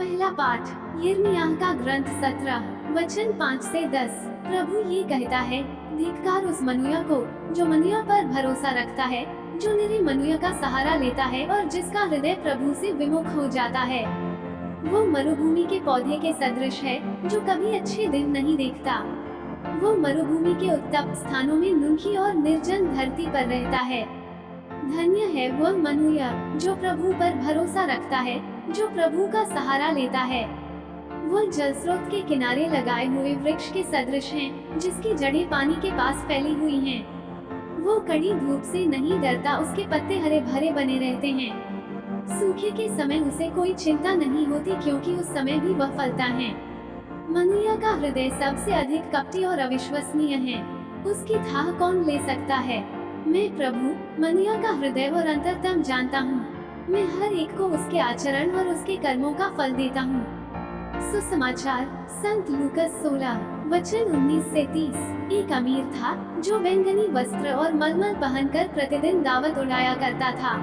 पहला पाठ यिर्मयाह का ग्रंथ 17 वचन 5 से 10। प्रभु ये कहता है, धिक्कार उस मनुष्य को जो मनुष्य पर भरोसा रखता है, जो निरे मनुष्य का सहारा लेता है और जिसका हृदय प्रभु से विमुख हो जाता है। वो मरुभूमि के पौधे के सदृश है, जो कभी अच्छे दिन नहीं देखता। वो मरुभूमि के उत्तप्त स्थानों में नुनकी और निर्जन धरती पर रहता है। धन्य है वह मनुष्य जो प्रभु पर भरोसा रखता है, जो प्रभु का सहारा लेता है। वह जल स्रोत के किनारे लगाए हुए वृक्ष के सदृश हैं, जिसकी जड़ें पानी के पास फैली हुई हैं। वो कड़ी धूप से नहीं डरता, उसके पत्ते हरे भरे बने रहते हैं। सूखे के समय उसे कोई चिंता नहीं होती, क्योंकि उस समय भी वह फलता है। मनुष्य का हृदय सबसे अधिक कपटी और अविश्वसनीय है, उसकी थाह कौन ले सकता है। मैं प्रभु मनुष्य का हृदय और अंतरतम जानता हूँ। मैं हर एक को उसके आचरण और उसके कर्मों का फल देता हूँ। सुसमाचार संत लूकस 16 वचन 19 से 30। एक अमीर था जो बैंगनी वस्त्र और मलमल पहनकर प्रतिदिन दावत उड़ाया करता था।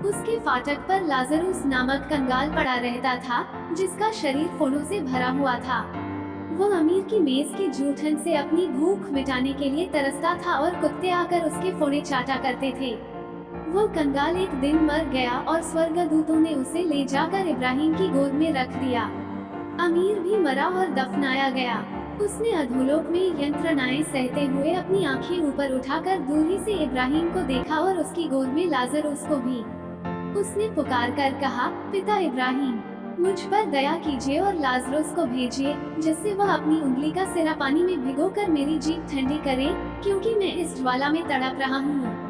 उसके फाटक पर लाजरूस नामक कंगाल पड़ा रहता था, जिसका शरीर फोड़ों से भरा हुआ था। वह अमीर की मेज की जूठन से अपनी भूख मिटाने के लिए तरसता था और कुत्ते आकर उसके फोड़े चाटा करते थे। वो कंगाल एक दिन मर गया और स्वर्गदूतों ने उसे ले जाकर इब्राहिम की गोद में रख दिया। अमीर भी मरा और दफनाया गया। उसने अधोलोक में यंत्रणाएं सहते हुए अपनी आंखें ऊपर उठाकर दूरी से इब्राहिम को देखा और उसकी गोद में लाजरूस को भी। उसने पुकार कर कहा, पिता इब्राहिम, मुझ पर दया कीजिए और लाजरूस को भेजिए, जिससे वह अपनी उंगली का सिरा पानी में भिगोकर मेरी जीभ ठंडी करे, क्योंकि मैं इस ज्वाला में तड़प रहा हूँ।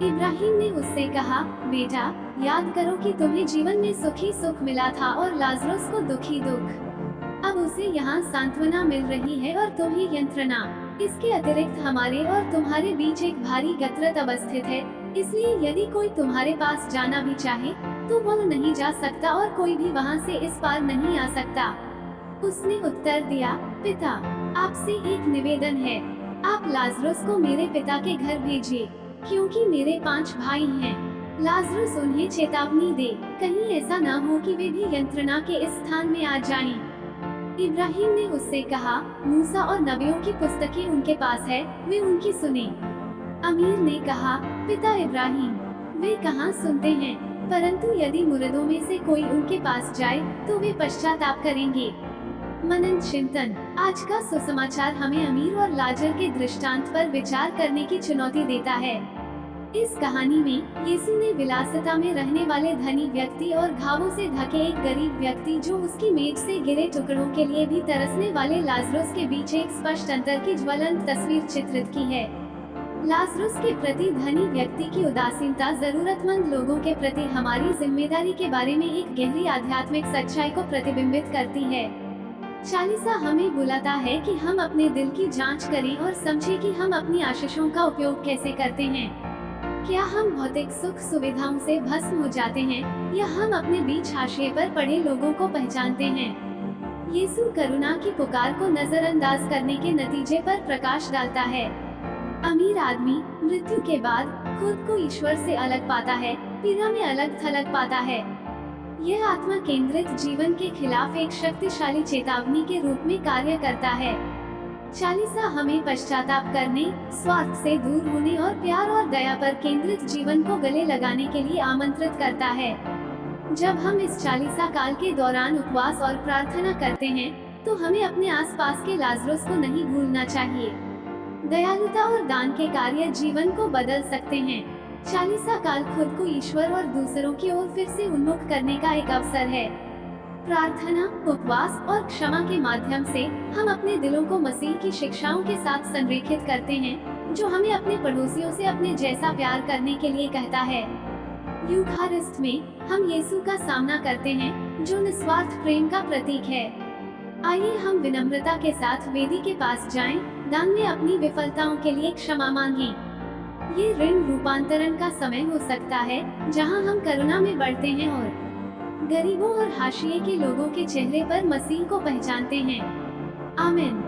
इब्राहिम ने उससे कहा, बेटा, याद करो कि तुम्हें जीवन में सुखी सुख मिला था और लाजरूस को दुखी दुख। अब उसे यहाँ सांत्वना मिल रही है और तुम्हें यंत्रणा। इसके अतिरिक्त हमारे और तुम्हारे बीच एक भारी गतरत अवस्थित है, इसलिए यदि कोई तुम्हारे पास जाना भी चाहे तो वह नहीं जा सकता और कोई भी वहाँ से इस पार नहीं आ सकता। उसने उत्तर दिया, पिता, आपसे एक निवेदन है, आप लाजरूस को मेरे पिता के घर भेजिए, क्योंकि मेरे 5 भाई हैं। लाजरूस उन्हें चेतावनी दे, कहीं ऐसा न हो कि वे भी यंत्रणा के इस स्थान में आ जाएं। इब्राहिम ने उससे कहा, मूसा और नबियों की पुस्तकें उनके पास है, वे उनकी सुने। अमीर ने कहा, पिता इब्राहिम, वे कहाँ सुनते हैं, परंतु यदि मुर्दों में से कोई उनके पास जाए तो वे पश्चाताप करेंगे। मनन चिंतन। आज का सुसमाचार हमें अमीर और लाजर के दृष्टांत पर विचार करने की चुनौती देता है। इस कहानी में यीशु ने विलासिता में रहने वाले धनी व्यक्ति और घावों से ढके एक गरीब व्यक्ति जो उसकी मेज से गिरे टुकड़ों के लिए भी तरसने वाले लाजरूस के बीच एक स्पष्ट अंतर की ज्वलंत तस्वीर चित्रित की है। लाजरूस के प्रति धनी व्यक्ति की उदासीनता जरूरतमंद लोगों के प्रति हमारी जिम्मेदारी के बारे में एक गहरी आध्यात्मिक सच्चाई को प्रतिबिंबित करती है। चालीसा हमें बुलाता है कि हम अपने दिल की जांच करें और समझें कि हम अपनी आशीषों का उपयोग कैसे करते हैं। क्या हम भौतिक सुख सुविधाओं से भस्म हो जाते हैं, या हम अपने बीच हाशिए पर पड़े लोगों को पहचानते हैं। यीशु करुणा की पुकार को नजरअंदाज करने के नतीजे पर प्रकाश डालता है। अमीर आदमी मृत्यु के बाद खुद को ईश्वर से अलग पाता है, पीड़ा में अलग थलग पाता है। यह आत्मा केंद्रित जीवन के खिलाफ एक शक्तिशाली चेतावनी के रूप में कार्य करता है। चालीसा हमें पश्चाताप करने, स्वार्थ से दूर होने और प्यार और दया पर केंद्रित जीवन को गले लगाने के लिए आमंत्रित करता है। जब हम इस चालीसा काल के दौरान उपवास और प्रार्थना करते हैं, तो हमें अपने आसपास के लाजरूस को नहीं भूलना चाहिए। दयालुता और दान के कार्य जीवन को बदल सकते हैं। चालीसा काल खुद को ईश्वर और दूसरों की ओर फिर से उन्मुख करने का एक अवसर है। प्रार्थना, उपवास और क्षमा के माध्यम से हम अपने दिलों को मसीह की शिक्षाओं के साथ संरेखित करते हैं, जो हमें अपने पड़ोसियों से अपने जैसा प्यार करने के लिए कहता है। यूखारिस्ट में हम यीशु का सामना करते हैं, जो निस्वार्थ प्रेम का प्रतीक है। आइए हम विनम्रता के साथ वेदी के पास जाएं, दान में अपनी विफलताओं के लिए क्षमा मांगें। ये ऋण रूपांतरण का समय हो सकता है, जहां हम करुणा में बढ़ते हैं और गरीबों और हाशिए के लोगों के चेहरे पर मसीह को पहचानते हैं। आमीन।